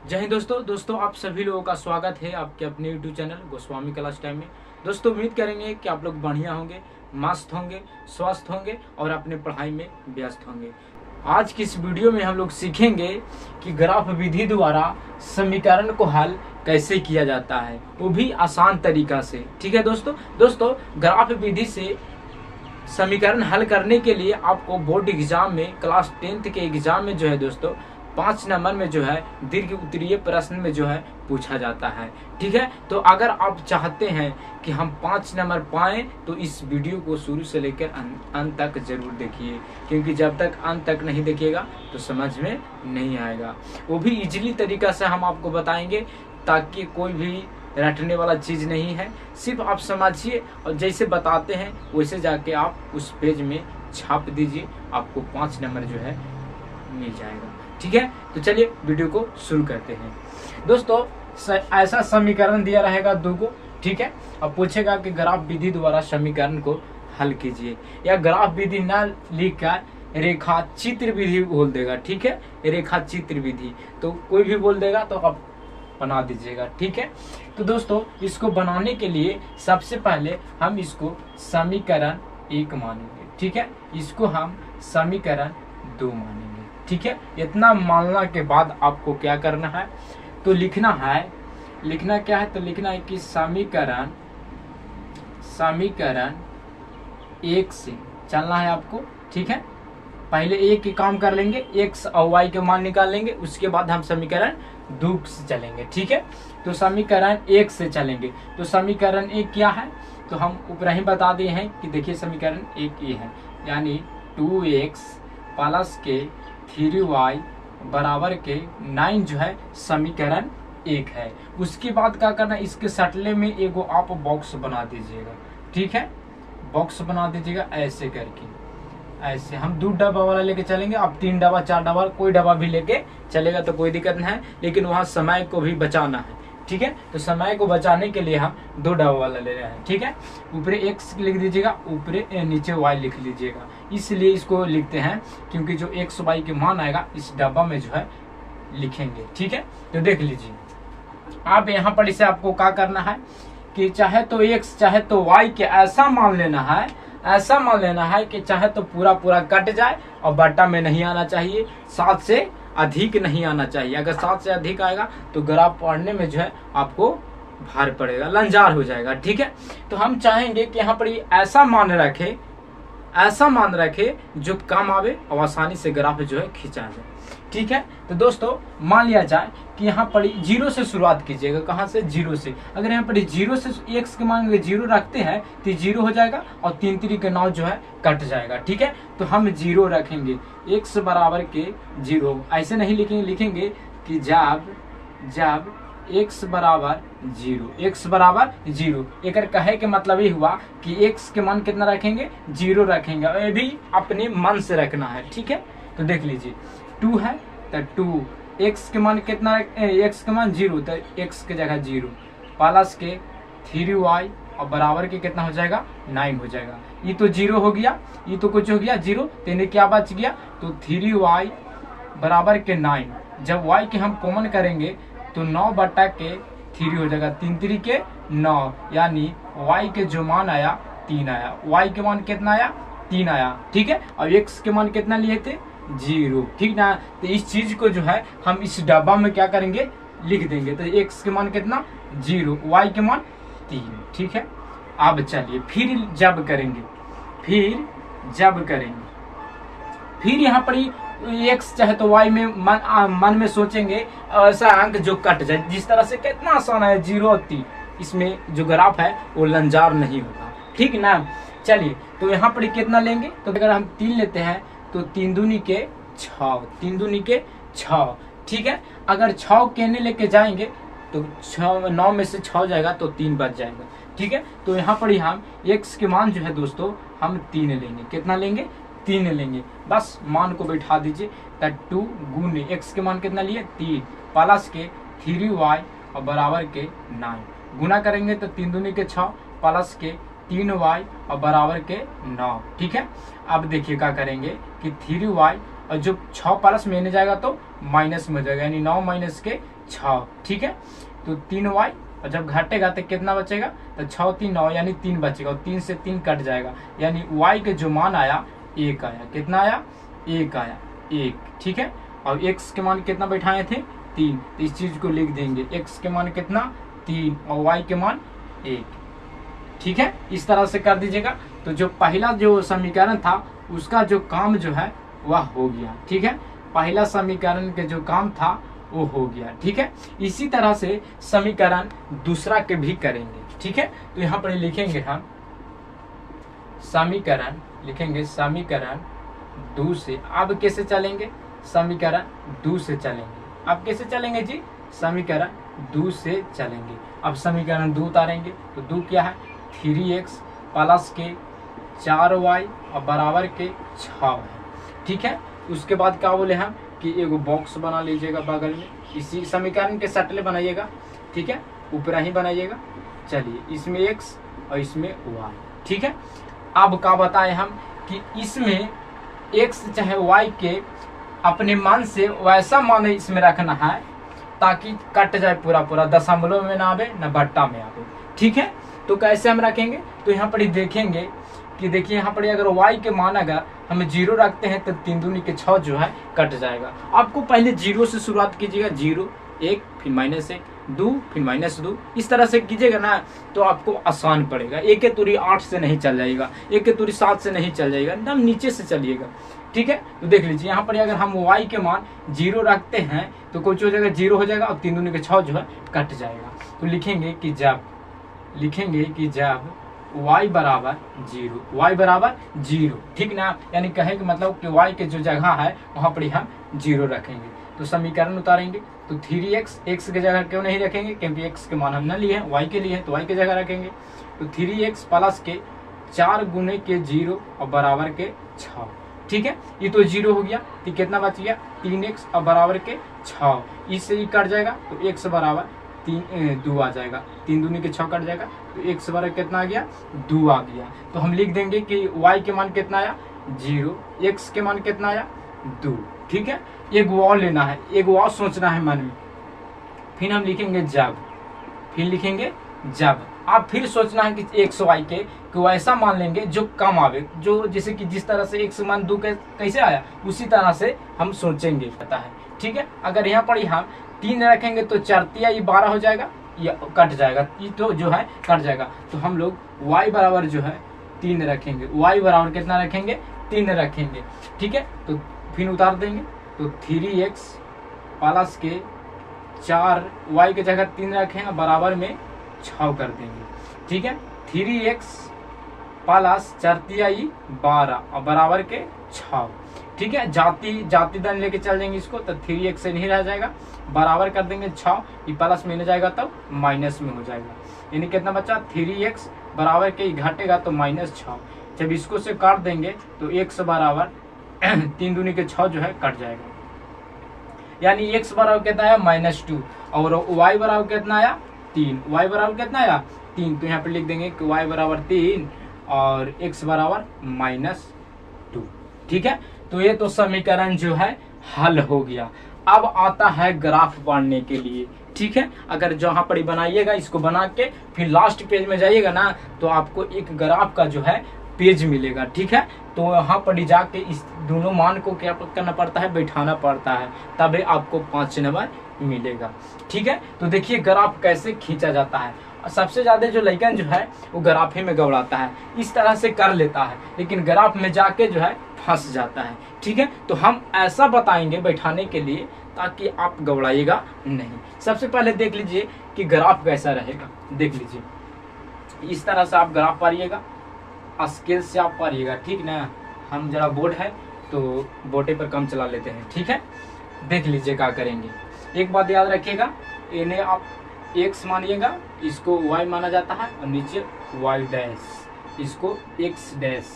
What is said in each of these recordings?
जय हिंद दोस्तों आप सभी लोगों का स्वागत है आपके अपने YouTube channel Goswami class time में। दोस्तों उम्मीद करेंगे कि आप लोग बढ़िया होंगे, मस्त होंगे, स्वस्थ होंगे और अपने पढ़ाई में व्यस्त होंगे। आज की इस वीडियो में हम लोग सीखेंगे कि ग्राफ विधि द्वारा समीकरण को हल कैसे किया जाता है, वो भी आसान तरीका से। ठीक है दोस्तों ग्राफ विधि से समीकरण हल करने के लिए आपको बोर्ड एग्जाम में क्लास 10th के एग्जाम में जो है दोस्तों 5 नंबर में जो है दीर्घ उत्तरीय प्रश्न में जो है पूछा जाता है। ठीक है, तो अगर आप चाहते हैं कि हम 5 नंबर पाएं तो इस वीडियो को शुरू से लेकर अंत तक जरूर देखिए, क्योंकि जब तक अंत तक नहीं देखिएगा तो समझ में नहीं आएगा। वो भी इजीली तरीका से हम आपको बताएंगे ताकि कोई भी रटने वाला चीज नहीं है। सिर्फ आप समझिए और जैसे बताते हैं वैसे जाके आप उस पेज में छाप दीजिए, आपको 5 नंबर जो है मिल जाएगा। ठीक है, तो चलिए वीडियो को शुरू करते हैं। दोस्तों ऐसा समीकरण दिया रहेगा दो को। ठीक है, अब पूछेगा कि ग्राफ विधि द्वारा समीकरण को हल कीजिए, या ग्राफ विधि न लिखकर रेखा चित्र विधि बोल देगा। ठीक है, रेखा चित्र विधि तो कोई भी बोल देगा तो आप बना दीजिएगा। ठीक है, तो दोस्तों इसको बनाने के लिए सबसे पहले हम इसको समीकरण 1 मानेंगे। ठीक है, इसको हम समीकरण 2 मानेंगे। ठीक है, इतना मानने के बाद आपको क्या करना है तो लिखना क्या है तो लिखना है कि समीकरण 1 से चलना है आपको। ठीक है, पहले एक ही काम कर लेंगे, x और y के मान निकाल लेंगे, उसके बाद हम समीकरण 2 से चलेंगे। ठीक है, तो समीकरण 1 से चलेंगे। तो समीकरण 1 क्या है तो हम ऊपर ही बता दिए हैं कि देखिए समीकरण 1 ये है, यानी 2x प्लस के 3y बराबर के 9 जो है समीकरण 1 है। उसके बाद क्या करना, इसके सटले में एगो आप बॉक्स बना दीजिएगा। ठीक है, बॉक्स बना दीजिएगा ऐसे करके। ऐसे हम 2 डब्बा वाला लेके चलेंगे, अब 3 डब्बा 4 डब्बा कोई डब्बा भी लेके चलेगा तो कोई दिक्कत नहीं है, लेकिन वहाँ समय को भी बचाना है। ठीक है, तो समय को बचाने के लिए हम 2 डब्बा वाला ले रहे हैं। ठीक है, ऊपर x लिख दीजिएगा, ऊपर नीचे y लिख लीजिएगा। इसलिए इसको लिखते हैं क्योंकि जो x y के मान आएगा इस डब्बा में जो है लिखेंगे। ठीक है, तो देख लीजिए आप यहाँ पर इसे आपको क्या करना है कि चाहे तो x चाहे तो y के ऐसा मान लेना है कि चाहे तो पूरा कट जाए और बट्टा में नहीं आना चाहिए, 7 से अधिक नहीं आना चाहिए। अगर 7 से अधिक आएगा तो ग्राफ पढ़ने में जो है आपको भार पड़ेगा, लंजार हो जाएगा। ठीक है, तो हम चाहेंगे कि यहाँ पर ये ऐसा मान रखे जो काम आवे और आसानी से ग्राफ जो है खींचा जाए। ठीक है, तो दोस्तों मान लिया जाए कि यहाँ पर 0 से शुरुआत कीजिएगा। कहाँ से? 0 से। अगर यहाँ पर 0 से x के मान 0 रखते हैं तो 0 हो जाएगा और 3 3 के 9 जो है कट जाएगा। ठीक है, तो हम 0 रखेंगे, x बराबर के 0। ऐसे नहीं लिखेंगे कि जब x बराबर 0 एक कहे के मतलब ये हुआ कि x के मान कितना रखेंगे? 0 रखेंगे। ये भी अपने मन से रखना है। ठीक है, तो देख लीजिए 2 है तो 2, x के मान कितना, x के मान 0 तो x के जगह 0 प्लस के 3y और बराबर के कितना हो जाएगा? 9 हो जाएगा। ये तो 0 हो गया, ये तो कुछ हो गया 0, तो इन्हें क्या बच गया तो 3y बराबर के 9। जब y के हम कॉमन करेंगे तो 9 बटा के 3 हो जाएगा, 3 3 के 9, यानी y के जो मान आया 3 आया। y के मान कितना आया? 3 आया। ठीक है, और x के मान कितना लिए थे? 0। ठीक ना, तो इस चीज को जो है हम इस डब्बा में क्या करेंगे? लिख देंगे। तो x के मान कितना? 0, y के मान 3। ठीक है, अब चलिए फिर जब करेंगे फिर यहाँ पर x चाहे तो y में मन में सोचेंगे ऐसा अंक जो कट जाए, जिस तरह से कितना आसान है 0 और 3, इसमें जो ग्राफ है वो लंजार नहीं होगा। ठीक ना, चलिए तो यहाँ पर कितना लेंगे तो अगर हम 3 लेते हैं तो 3 दूनी के 6। ठीक है, अगर 6 कहने लेके जाएंगे तो 9 में से 6 जाएगा तो 3 बच जाएगा। ठीक है, तो यहाँ पर हम x के मान जो है दोस्तों हम 3 लेंगे। कितना लेंगे? 3 लेंगे। बस मान को बैठा दीजिए, तो 2 गुने x के मान कितना लिए? 3 प्लस के 3y और बराबर के 9 गुना करेंगे तो 3 दूनी के 6 प्लस के 3y और बराबर के 9। ठीक है, अब देखिए क्या करेंगे कि 3y और जो 6 प्लस में जाएगा तो माइनस में हो जाएगा, यानी 9 माइनस के 6, ठीक है। तो 3y, और जब घटेगा तो कितना बचेगा, तो 6 3 9 यानी 3 बचेगा, और 3 से 3 कट जाएगा, यानी y के जो मान आया 1 आया। कितना आया, 1 आया, 1, ठीक है। और x के मान कितना बैठाए थे, 3, तो इस चीज को लिख देंगे, x के मान कितना 3 और y के मान 1, ठीक है। इस तरह से कर दीजिएगा। तो जो पहला जो समीकरण था उसका जो काम जो है वह हो गया, ठीक है। पहला समीकरण के जो काम था वो हो गया, ठीक है। इसी तरह से समीकरण दूसरा के भी करेंगे, ठीक है। तो यहाँ पर लिखेंगे हम समीकरण, लिखेंगे समीकरण 2 से। अब कैसे चलेंगे, समीकरण 2 से चलेंगे। अब कैसे चलेंगे जी, समीकरण 2 से चलेंगे। अब समीकरण 2 उतारेंगे तो 2 क्या है, 3x प्लस के 4y और बराबर के 6 है, ठीक है। उसके बाद क्या बोले हम कि एगो बॉक्स बना लीजिएगा बगल में, इसी समीकरण के सटले बनाइएगा, ठीक है, ऊपर ही बनाइएगा। चलिए, इसमें x और इसमें y, ठीक है। अब क्या बताए हम कि इसमें x चाहे y के अपने मान से वैसा मान इसमें रखना है ताकि कट जाए पूरा पूरा, दशमलव में ना आवे न बट्टा में आवे, ठीक है। तो कैसे हम रखेंगे, तो यहाँ पर ही देखेंगे कि देखिए यहाँ पर अगर y के मान अगर हम 0 रखते हैं तो 3 दूनी के 6 जो है कट जाएगा। आपको पहले 0 से शुरुआत कीजिएगा, 0 1 फिर -1 2 फिर -2, इस तरह से कीजिएगा ना तो आपको आसान पड़ेगा। एक के तुरी 8 से नहीं चल जाएगा, एक के तुरी 7 से नहीं चल जाएगा, एकदम नीचे से चलिएगा, ठीक है। तो देख लीजिए यहाँ पर अगर हम y के मान 0 रखते हैं तो कुछ हो जाएगा, 0 हो जाएगा और 3 दूनी के 6 जो है कट जाएगा। तो लिखेंगे कि जब y बराबर 0, ठीक ना, यानी कहे कि मतलब कि y के जो जगह है वहां पर हम 0 रखेंगे। तो समीकरण उतारेंगे तो 3x, x के जगह क्यों नहीं रखेंगे, क्योंकि x के मान हम न लिए हैं, y के लिए है, तो y के जगह रखेंगे। तो 3x प्लस के 4 गुने के 0 और बराबर के 6, ठीक है। ये तो 0 हो गया, तो कितना बच गया, 3x और बराबर के 6, इससे ही कट जाएगा तो x बराबर 2 आ जाएगा, 3 दूनी के 6 कट जाएगा, तो x बराबर कितना आ गया, 2 आ गया। तो हम लिख देंगे कि y के मान कितना आया, 0, x के मान कितना आया, 2, ठीक है। एक और लेना है, एक और सोचना है मन में, फिर हम लिखेंगे जब आप फिर सोचना है कि x y के वैसा मान लेंगे जो कम आवे, जो जैसे कि जिस तरह से x मान 2 कैसे आया उसी तरह से हम सोचेंगे, पता है, ठीक है। अगर यहाँ पर हम 3 रखेंगे तो 4 3 12 हो जाएगा, या कट जाएगा, ये तो जो है कट जाएगा। तो हम लोग y बराबर जो है 3 रखेंगे, y बराबर कितना रखेंगे, 3 रखेंगे, ठीक है। तो फिर उतार देंगे तो 3x प्लस के 4 y के जगह 3 रखें बराबर में 6 कर देंगे, ठीक है। 3x प्लस 4 3 12 और बराबर के 6, ठीक है। जाति दन लेके चल जाएंगे इसको, तो 3x से नहीं रह जाएगा, बराबर कर देंगे 6, ये प्लस में जाएगा तब माइनस में हो जाएगा, यानी कितना बचा, 3x बराबर के घटेगा तो -6। जब इसको से काट देंगे तो x बराबर 3 दूनी के 6 जो है कट जाएगा, यानी x बराबर कितना आया, -2, और y बराबर कितना आया, 3, y बराबर कितना आया, 3। तो यहाँ पे लिख देंगे कि y बराबर 3 और x बराबर -2, ठीक है। तो ये तो समीकरण जो है हल हो गया। अब आता है ग्राफ पढ़ने के लिए, ठीक है। अगर जहां पर बनाइएगा इसको बना के फिर लास्ट पेज में जाइएगा ना तो आपको एक ग्राफ का जो है पेज मिलेगा, ठीक है। तो यहाँ पर जाके इस दोनों मान को क्या करना पड़ता है, बैठाना पड़ता है, तभी आपको 5 नंबर मिलेगा, ठीक है। तो देखिए ग्राफ कैसे खींचा जाता है। सबसे ज्यादा जो लड़कन जो है वो ग्राफ ही में गबड़ाता है, इस तरह से कर लेता है, लेकिन ग्राफ में जाके जो है फंस जाता है, ठीक है। तो हम ऐसा बताएंगे बैठाने के लिए ताकि आप गबड़ाइएगा नहीं। सबसे पहले देख लीजिए कि ग्राफ कैसा रहेगा, देख लीजिए इस तरह से आप ग्राफ पारिएगा, स्केल से आप पारिएगा, ठीक ना। हम जरा बोर्ड है तो बोटे पर कम चला लेते हैं, ठीक है। देख लीजिए क्या करेंगे। एक बात याद रखिएगा, इन्हें आप x मानिएगा, इसको y माना जाता है, और नीचे y डैश, इसको x डैश,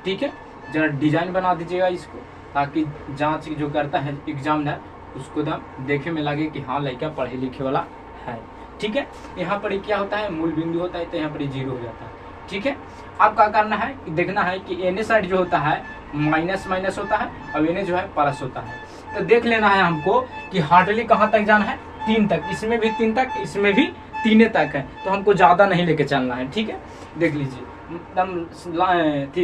ठीक है। जरा डिजाइन बना दीजिएगा इसको, ताकि जांच जो करता है एग्जामिनर उसको देखे में लगे कि हाँ लड़का पढ़े लिखे वाला है, ठीक है। यहाँ पर क्या होता है, मूल बिंदु होता है, तो यहाँ पर 0 हो जाता है, ठीक है। अब क्या करना है, देखना है कि एन साइड जो होता है माइनस होता है और एन जो है प्लस होता है। तो देख लेना है हमको कि हार्डली कहाँ तक जाना है, 3 तक, इसमें भी 3 तक, इसमें भी 3 तक है, तो हमको ज़्यादा नहीं लेके चलना है। ठीक है, देख लीजिए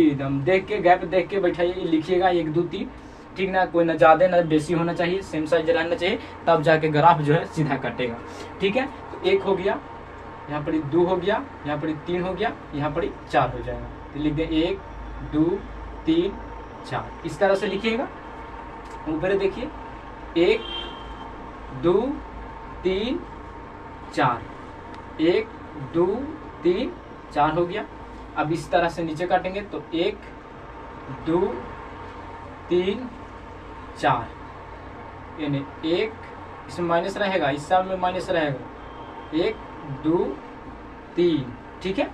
एकदम देख के गैप देख के बैठाइए, लिखिएगा 1 2 3। ठीक ना, कोई ना ज़्यादा ना बेसी होना चाहिए, सेम साइज रहना चाहिए, तब जाके ग्राफ जो है सीधा कटेगा। ठीक है, तो 1 हो गया, यहाँ पर 2 हो गया, यहाँ पर 3 हो गया, यहाँ पर 4 हो जाएगा। तो लिख दें 1 2 3 4, इस तरह से लिखिएगा। ऊपर देखिए 1 2 3 4, 1 2 3 4 हो गया। अब इस तरह से नीचे काटेंगे तो 1 2 3 4, यानी 1, इसमें माइनस रहेगा, इस साल में माइनस रहेगा, 1 2 3। ठीक है,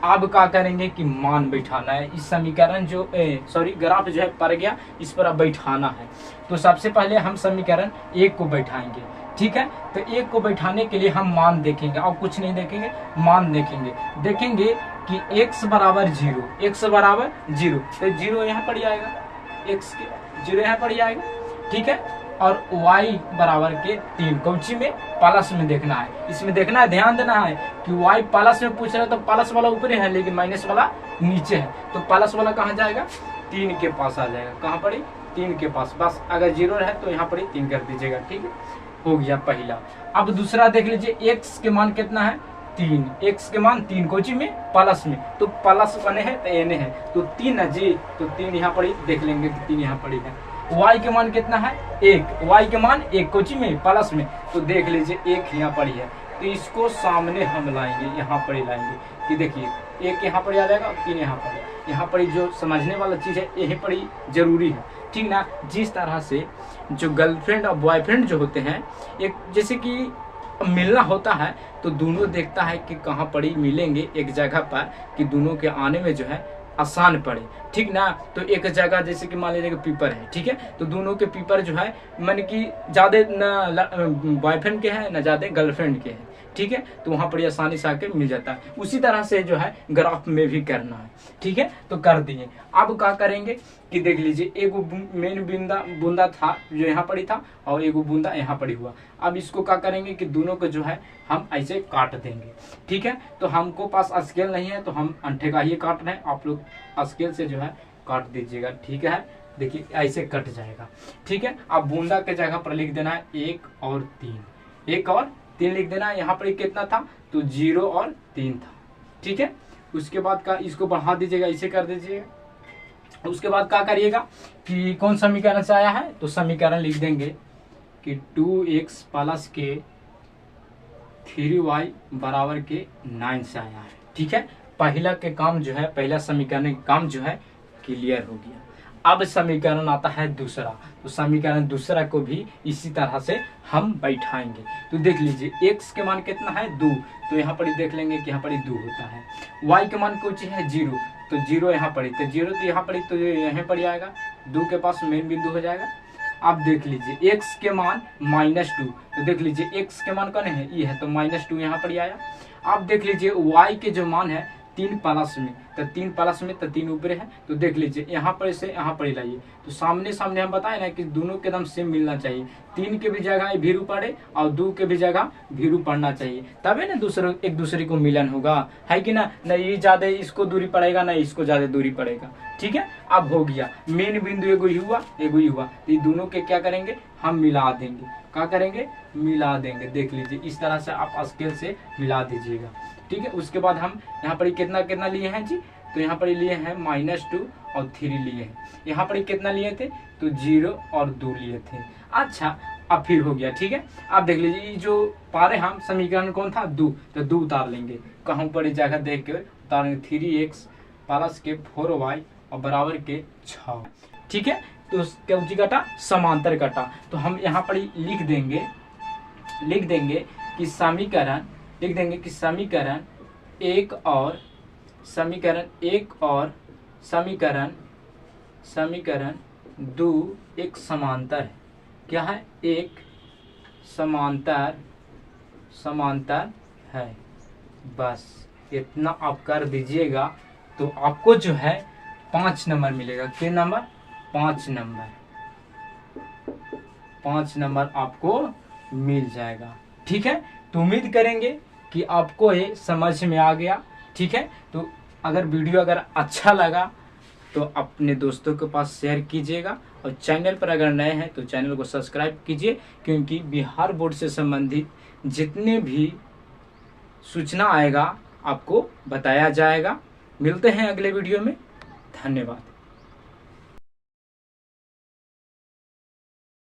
अब क्या करेंगे कि मान बैठाना है। इस समीकरण जो ग्राफ जो है पड़ गया, इस पर अब बैठाना है। तो सबसे पहले हम समीकरण 1 को बैठाएंगे। ठीक है, तो 1 को बैठाने के लिए हम मान देखेंगे, और कुछ नहीं देखेंगे, मान देखेंगे कि x बराबर 0, x बराबर 0, तो 0 यहाँ पर आएगा, x के 0 यहाँ पर आएगा। ठीक है, और y बराबर के 3, कौची में, प्लस में देखना है। इसमें देखना है, ध्यान देना है कि y प्लस में पूछ रहा है, तो प्लस वाला ऊपर है, लेकिन माइनस वाला नीचे है, तो प्लस वाला कहाँ जाएगा, 3 के पास आ जाएगा। कहाँ पर, 3 के पास। बस अगर 0 है तो यहाँ पर 3 कर दीजिएगा। ठीक है, हो गया पहला। अब दूसरा देख लीजिए, x के मान कितना है, 3, x के मान 3, कोची में, प्लस में, तो प्लस बने है तो एने है, तो 3 है जी, तो 3 यहाँ पर देख लेंगे कि 3 यहाँ पर है। y के मान कितना है, 1, y के मान 1, कोची में, प्लस में, तो देख लीजिए 1 यहाँ पर है, तो इसको सामने हम लाएंगे, यहाँ पर ही लाएंगे कि देखिए 1 यहाँ पर आ जाएगा, 3 यहाँ पर जो समझने वाला चीज़ है यहीं पर ही जरूरी है। ठीक ना, जिस तरह से जो गर्लफ्रेंड और बॉयफ्रेंड जो होते हैं, एक जैसे कि मिलना होता है, तो दोनों देखता है कि कहाँ पर ही मिलेंगे एक जगह पर, कि दोनों के आने में जो है आसान पड़े। ठीक ना, तो एक जगह जैसे कि मान लीजिए कि पेपर है, ठीक है, तो दोनों के पेपर जो है मान कि ज़्यादा न बॉयफ्रेंड के हैं, न ज़्यादा गर्लफ्रेंड के हैं। ठीक है, तो वहाँ पर आसानी से आके मिल जाता है। उसी तरह से जो है ग्राफ में भी करना है। ठीक है, तो कर दिए। अब क्या करेंगे कि देख लीजिए, एक मेन बूंदा था जो यहाँ पर ही था, और एक बूंदा यहाँ पर ही हुआ। अब इसको क्या करेंगे कि दोनों को जो है हम ऐसे काट देंगे। ठीक है, तो हमको पास स्केल नहीं है, तो हम अंठे का ही काट रहे हैं, आप लोग स्केल से जो है काट दीजिएगा। ठीक है, देखिए ऐसे कट जाएगा। ठीक है, अब बूंदा के जगह पर लिख देना है 1 और 3, 1 और 3 लिख देना है। यहाँ पर कितना था, तो 0 और 3 था। ठीक है, उसके बाद का इसको बढ़ा दीजिएगा, इसे कर दीजिएगा। उसके बाद क्या करिएगा कि कौन समीकरण से आया है, तो समीकरण लिख देंगे कि 2x प्लस के 3y बराबर के 9 से आया है। ठीक है, पहला के काम जो है, पहला समीकरण का काम जो है क्लियर हो गया। अब समीकरण आता है दूसरा, तो समीकरण दूसरा को भी इसी तरह से हम बैठाएंगे। तो देख लीजिए, x के मान कितना है, 2, तो यहाँ पर देख लेंगे कि यहाँ पर 2 होता है। y के मान कुछ है 0, तो 0 यहाँ पर, तो 0 तो यहाँ पर, तो यहाँ पर आएगा, 2 के पास मेन बिंदु हो जाएगा। अब देख लीजिए x के मान -2, तो देख लीजिए x के मान कौन है, ये है, तो -2 यहाँ पर आया। अब देख लीजिए y के जो मान है 3 प्लस में, तो 3 प्लस में, तो 3 ऊपर है, तो देख लीजिए यहाँ पर से यहाँ पर लाइए, तो सामने सामने हम बताए ना कि दोनों के एकदम सेम मिलना चाहिए। 3 के भी जगह भीरू पड़े और 2 के भी जगह भीरू पड़ना चाहिए, तभी ना एक दूसरे को मिलन होगा, है कि ना। नहीं ये ज्यादा इसको दूरी पड़ेगा, ना इसको ज्यादा दूरी पड़ेगा। ठीक है, अब हो गया मेन बिंदु, एगो ही हुआ, एगो ही हुआ, तो ये दोनों के क्या करेंगे, हम मिला देंगे। क्या करेंगे, मिला देंगे। देख लीजिए इस तरह से आप स्केल से मिला दीजिएगा। ठीक है, उसके बाद हम यहाँ पर कितना कितना लिए हैं जी, तो यहाँ पर लिए हैं -2 और 3 लिए हैं। यहाँ पर कितना लिए थे, तो 0 और 2 लिए थे। अच्छा, अब फिर हो गया। ठीक है, अब देख लीजिए जो पारे हम समीकरण कौन था, 2, तो 2 उतार लेंगे। कहाँ पर जगह देख के उतारेंगे, 3x प्लस के 4y और बराबर के 6। ठीक है, तो कौची कटा, समांतर कटा। तो हम यहाँ पर लिख देंगे कि समीकरण, लिख देंगे कि समीकरण 1 और समीकरण 2 एक समांतर है। क्या है, एक समांतर है। बस इतना आप कर दीजिएगा तो आपको जो है 5 नंबर मिलेगा। कितने नंबर, 5 नंबर, 5 नंबर आपको मिल जाएगा। ठीक है, तो उम्मीद करेंगे कि आपको ये समझ में आ गया। ठीक है, तो अगर वीडियो अगर अच्छा लगा तो अपने दोस्तों के पास शेयर कीजिएगा, और चैनल पर अगर नए हैं तो चैनल को सब्सक्राइब कीजिए, क्योंकि बिहार बोर्ड से संबंधित जितने भी सूचना आएगा आपको बताया जाएगा। मिलते हैं अगले वीडियो में। धन्यवाद।